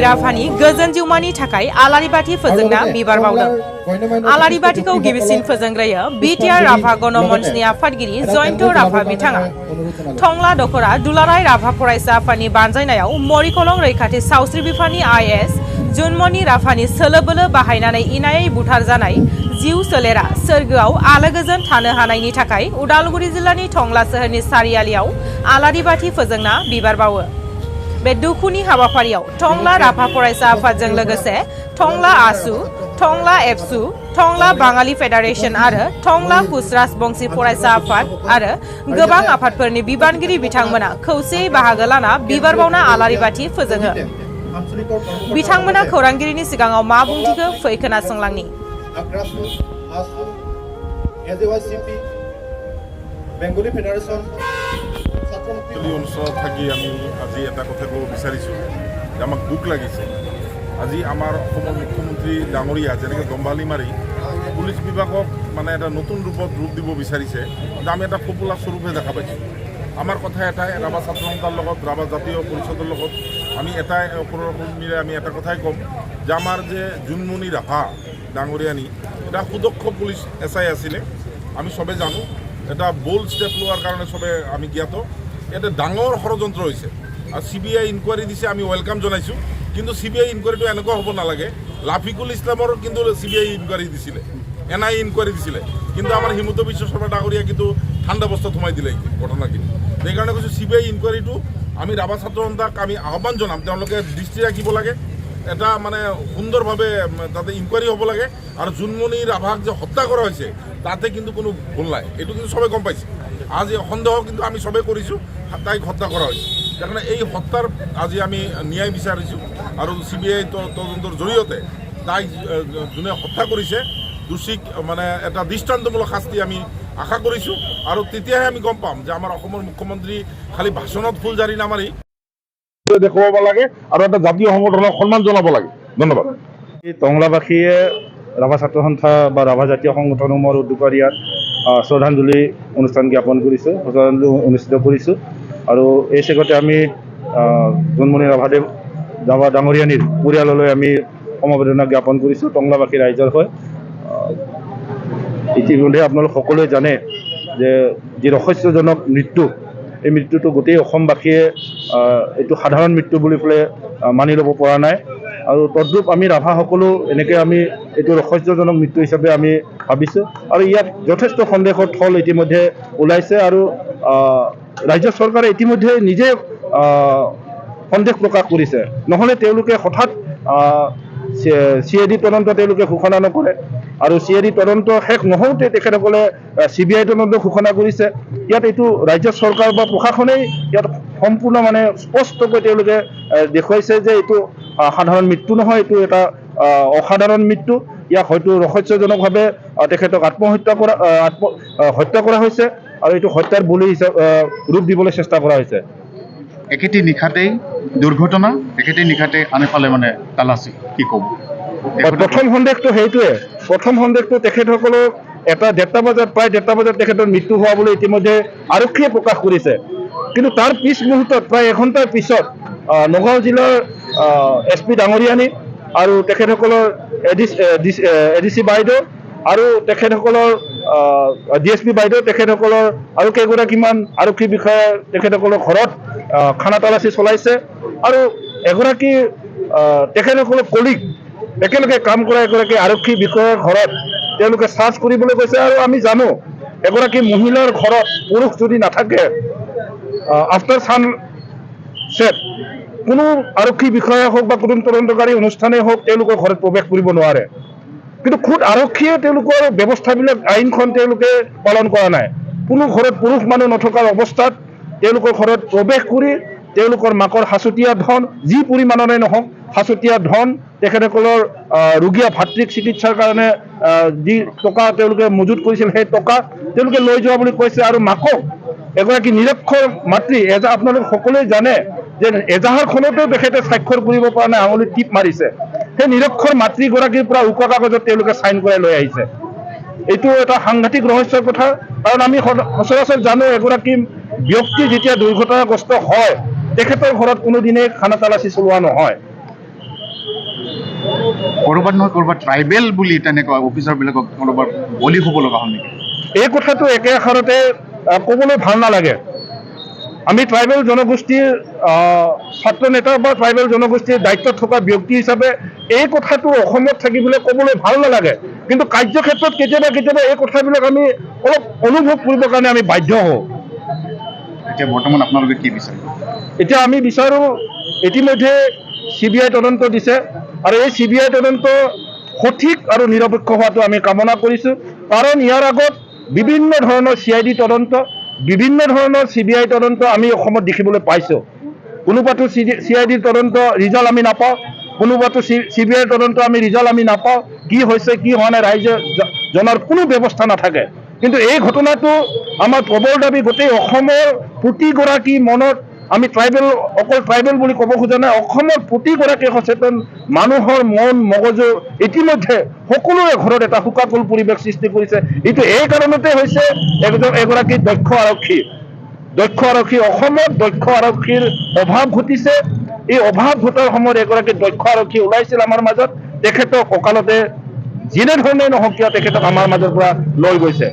राभानि गोजोन जिउमानि थाखाय आलारि बाथि फोजोंना बिबार बावदों। आलारि बाथिखौ गिबिसिन फोजोंग्रोयो बिटिआर राभा गणमन्चनि आफादगिरि जयन्त राभा बिथाङा। थंला दख'रा दुलाराय राभा फरायसा आफादनि बानजायनायाव मरिकलं रैखाथि सावस्रि बिफाननि आइएस जुनमनि राभानि सोलो बोलो बाहायनानै इनायै बुथार जानाय जिउ सोलेरा सोरगोआव आलो गोजोन थानो हानायनि थाखाय उदालगुरि जिल्लानि थंला सोहोरनि सारियालियाव आलारि बाथि फोजोंना बिबार बावो। बे दुखुनि हाबाफारियाव थंला राभा फरायसा आफादजों लोगोसे थंला आसु, थंला एबसु, थंला बाङालि फेडारेशन आरो थंला कुच राजबंशी फरायसा आफाद आरो गोबां आफादफोरनि बिबानगिरि बिथांमोना खौसेयै बाहागो लाना बिबार बावना आलारि बाथि फोजोङो। बिथांमोना खौरांगिरिनि सिगाङाव मा बुंथिखो फै खोनासंलांनि। बेंगली फेडारेशन অঞ্চলত থাকি আমি আজি এটা কথা ক'ব বিচাৰিছোঁ যে আমাক দুখ লাগিছে। আজি আমাৰ অসমৰ মুখ্যমন্ত্ৰী ডাঙৰীয়া যেনেকৈ গম্বালি মাৰি পুলিচ বিভাগক মানে এটা নতুন ৰূপত ৰূপ দিব বিচাৰিছে, আমি এটা ফপুলা স্বৰূপহে দেখা পাইছোঁ। আমাৰ কথা এটাই, ৰাভা ছাত্ৰ সন্থাৰ লগত ৰাভা জাতীয় পৰিষদৰ লগত আমি এটাই মিলে আমি এটা কথাই ক'ম যে আমাৰ যে জোনমণি ৰাভা ডাঙৰীয়ানী এটা সুদক্ষ পুলিচ SI আছিলে, আমি চবে জানো। এটা বোল্ড ষ্টেপ লোৱাৰ কাৰণে চবে আমি জ্ঞাত। এটা ডাঙৰ ষড়যন্ত্ৰ হৈছে আৰু CBI ইনকুৱাৰী দিছে, আমি ৱেলকাম জনাইছোঁ। কিন্তু CBI ইনকুৱাৰীটো এনেকুৱা হ'ব নালাগে। লাফিকুল ইছলামৰ কিন্তু CBI ইনকুৱাৰী দিছিলে, NIA ইনকুৱাৰী দিছিলে, কিন্তু আমাৰ হিমন্ত বিশ্ব শৰ্মা ডাঙৰীয়া কিন্তু ঠাণ্ডা অৱস্থাত সোমাই দিলে ঘটনাখিনি। সেইকাৰণে কৈছোঁ CBI ইনকুৱাৰীটো আমি ৰাভা ছাত্ৰ সন্থাক আমি আহ্বান জনাম, তেওঁলোকে দৃষ্টি ৰাখিব লাগে। এটা মানে সুন্দৰভাৱে তাতে ইনকুৱাৰী হ'ব লাগে। আৰু জোনমণি ৰাভাক যে হত্যা কৰা হৈছে তাতে কিন্তু কোনো ভুল নাই, এইটো কিন্তু চবে গম পাইছে। আজি সন্দেহ কিন্তু আমি চবে কৰিছোঁ তাইক হত্যা কৰা হৈছে। সেইকাৰণে এই হত্যাৰ আজি আমি ন্যায় বিচাৰিছোঁ আৰু CBI তদন্তৰ জৰিয়তে তাইক যোনে হত্যা কৰিছে দোষীক মানে এটা দৃষ্টান্তমূলক শাস্তি আমি আশা কৰিছোঁ। আৰু তেতিয়াহে আমি গম পাম যে আমাৰ অসমৰ মুখ্যমন্ত্ৰী খালি ভাষণত ফুল জাৰি নামাৰি দেখুৱাব লাগে আৰু এটা জাতীয় সংগঠনক সন্মান জনাব লাগে। ধন্যবাদ। টংলাবাসীয়ে ৰাভা ছাত্ৰ সন্থা বা ৰাভা জাতীয় সংগঠনসমূহৰ উদ্যোগৰ ইয়াত শ্ৰদ্ধাঞ্জলি অনুষ্ঠান জ্ঞাপন কৰিছোঁ, শ্ৰদ্ধাঞ্জলি অনুষ্ঠিত কৰিছোঁ। আৰু এই চেগতে আমি জোনমণি ৰাভাদেৱ ডাঙৰীয়ানীৰ পৰিয়াললৈ আমি সমবেদনা জ্ঞাপন কৰিছোঁ টংলাবাসী ৰাইজৰ হৈ। ইতিমধ্যে আপোনালোক সকলোৱে জানে যে যি ৰহস্যজনক মৃত্যু, এই মৃত্যুটো গোটেই অসমবাসীয়ে এইটো সাধাৰণ মৃত্যু বুলি পেলাই মানি ল'ব পৰা নাই। আৰু তদ্ৰূপ আমি ৰাভাসকলো এনেকৈ আমি এইটো ৰহস্যজনক মৃত্যু হিচাপে আমি ভাবিছোঁ। আৰু ইয়াত যথেষ্ট সন্দেহৰ থল ইতিমধ্যে ওলাইছে আৰু ৰাজ্য চৰকাৰে ইতিমধ্যে নিজে সন্দেহ প্ৰকাশ কৰিছে। নহ'লে তেওঁলোকে হঠাৎ CID তদন্ত তেওঁলোকে ঘোষণা নকৰে আৰু CID তদন্ত শেষ নহওঁতে তেখেতসকলে CBI তদন্ত ঘোষণা কৰিছে। ইয়াত এইটো ৰাজ্য চৰকাৰ বা প্ৰশাসনেই ইয়াত সম্পূৰ্ণ মানে স্পষ্টকৈ তেওঁলোকে দেখুৱাইছে যে এইটো সাধাৰণ মৃত্যু নহয়, এইটো এটা অসাধাৰণ মৃত্যু। ইয়াক হয়তো ৰহস্যজনকভাৱে তেখেতক হত্যা কৰা হৈছে আৰু এইটো হত্যাৰ বলি ৰূপ দিবলৈ চেষ্টা কৰা হৈছে। একেটি নিশাতেই দুৰ্ঘটনা, একেটি নিশাতে আনফালে মানে তালাচী, কি ক'ব? প্ৰথম সন্দেহটো সেইটোৱে। প্ৰথম সন্দেহটো তেখেতসকলক প্ৰায় 1:30 বজাত তেখেতৰ মৃত্যু হোৱা বুলি ইতিমধ্যে আৰক্ষীয়ে প্ৰকাশ কৰিছে। কিন্তু তাৰ পিছ মুহূৰ্তত প্ৰায় এঘণ্টাৰ পিছত নগাঁও জিলাৰ SP ডাঙৰীয়ানী আৰু তেখেতসকলৰ ADC বাইদেউ আৰু তেখেতসকলৰ DSP বাইদেউ, তেখেতসকলৰ আৰু কেইগৰাকীমান আৰক্ষী বিষয়া তেখেতসকলৰ ঘৰত খানা তালাচী চলাইছে। আৰু এগৰাকী তেখেতসকলৰ কলিগ একেলগে কাম কৰা এগৰাকী আৰক্ষী বিষয়াৰ ঘৰত তেওঁলোকে চাৰ্চ কৰিবলৈ গৈছে। আৰু আমি জানো এগৰাকী মহিলাৰ ঘৰত পুৰুষ যদি নাথাকে আফটাৰ ছানছেট কোনো আৰক্ষী বিষয়া হওক বা কোনো তদন্তকাৰী অনুষ্ঠানেই হওক তেওঁলোকৰ ঘৰত প্ৰৱেশ কৰিব নোৱাৰে। কিন্তু খুদ আৰক্ষীয়ে তেওঁলোকৰ ব্যৱস্থাবিলাক আইনখন তেওঁলোকে পালন কৰা নাই। কোনো ঘৰত পুৰুষ মানুহ নথকাৰ অৱস্থাত তেওঁলোকৰ ঘৰত প্ৰৱেশ কৰি তেওঁলোকৰ মাকৰ সাঁচতীয়া ধন, যি পৰিমাণৰে নহওক সাঁচতীয়া ধন, তেখেতসকলৰ ৰোগীয়া ভাতৃক চিকিৎসাৰ কাৰণে যি টকা তেওঁলোকে মজুত কৰিছিল সেই টকা তেওঁলোকে লৈ যোৱা বুলি কৈছে। আৰু মাকক এগৰাকী নিৰক্ষৰ মাতৃ আপোনালোক সকলোৱে জানে যে এজাহাৰখনতো তেখেতে স্বাক্ষৰ কৰিব পৰা নাই, আঙুলিত টিপ মাৰিছে। সেই নিৰক্ষৰ মাতৃগৰাকীৰ পৰা উকা কাগজত তেওঁলোকে চাইন কৰাই লৈ আহিছে। এইটো এটা সাংঘাতিক ৰহস্যৰ কথা, কাৰণ আমি সচৰাচৰ জানো এগৰাকী ব্যক্তি যেতিয়া দুৰ্ঘটনাগ্ৰস্ত হয় তেখেতৰ ঘৰত কোনোদিনেই খানা তালাচী চলোৱা নহয়। ক'ৰবাত নহয় ক'ৰবাত ট্ৰাইবেল বুলি তেনেকুৱা অফিচাৰবিলাকক ক'ৰবাত বলি হ'ব লগা হ'ল নেকি? এই কথাটো একে আষাৰতে ক'বলৈ ভাল নালাগে। আমি ট্ৰাইবেল জনগোষ্ঠীৰ ছাত্ৰ নেতা বা ট্ৰাইবেল জনগোষ্ঠীৰ দায়িত্বত থকা ব্যক্তি হিচাপে এই কথাটো অসমত থাকিবলৈ ক'বলৈ ভাল নালাগে, কিন্তু কাৰ্যক্ষেত্ৰত কেতিয়াবা কেতিয়াবা এই কথাবিলাক আমি অলপ অনুভৱ কৰিবৰ কাৰণে আমি বাধ্য হওঁ। এতিয়া বৰ্তমান আপোনালোকে কি বিচাৰে? এতিয়া আমি বিচাৰোঁ, ইতিমধ্যে CBI তদন্ত দিছে আৰু এই CBI তদন্ত সঠিক আৰু নিৰপেক্ষ হোৱাটো আমি কামনা কৰিছোঁ, কাৰণ ইয়াৰ আগত বিভিন্ন ধৰণৰ CID তদন্ত, বিভিন্ন ধৰণৰ CBI তদন্ত আমি অসমত দেখিবলৈ পাইছোঁ। কোনোবাটো CID তদন্ত ৰিজাল্ট আমি নাপাওঁ, কোনোবাটো CBI তদন্ত আমি ৰিজাল্ট আমি নাপাওঁ, কি হৈছে কি হোৱা নাই ৰাইজে জনাৰ কোনো ব্যৱস্থা নাথাকে। কিন্তু এই ঘটনাটো আমাৰ প্ৰবল দাবী, গোটেই অসমৰ প্ৰতিগৰাকী মনত, আমি অকল ট্ৰাইবেল বুলি ক'ব খোজা নাই, অসমৰ প্ৰতিগৰাকী সচেতন মানুহৰ মন মগজু ইতিমধ্যে সকলোৰে ঘৰত এটা শোকাকুল পৰিৱেশ সৃষ্টি কৰিছে। এইটো এই কাৰণতে হৈছে এগৰাকী দক্ষ আৰক্ষী, অসমত দক্ষ আৰক্ষীৰ অভাৱ ঘটিছে। এই অভাৱ ঘটাৰ সময়ত এগৰাকী দক্ষ আৰক্ষী ওলাইছিল আমাৰ মাজত, তেখেতক অকালতে যেনেধৰণে নহওক কিয় তেখেতক আমাৰ মাজৰ পৰা লৈ গৈছে।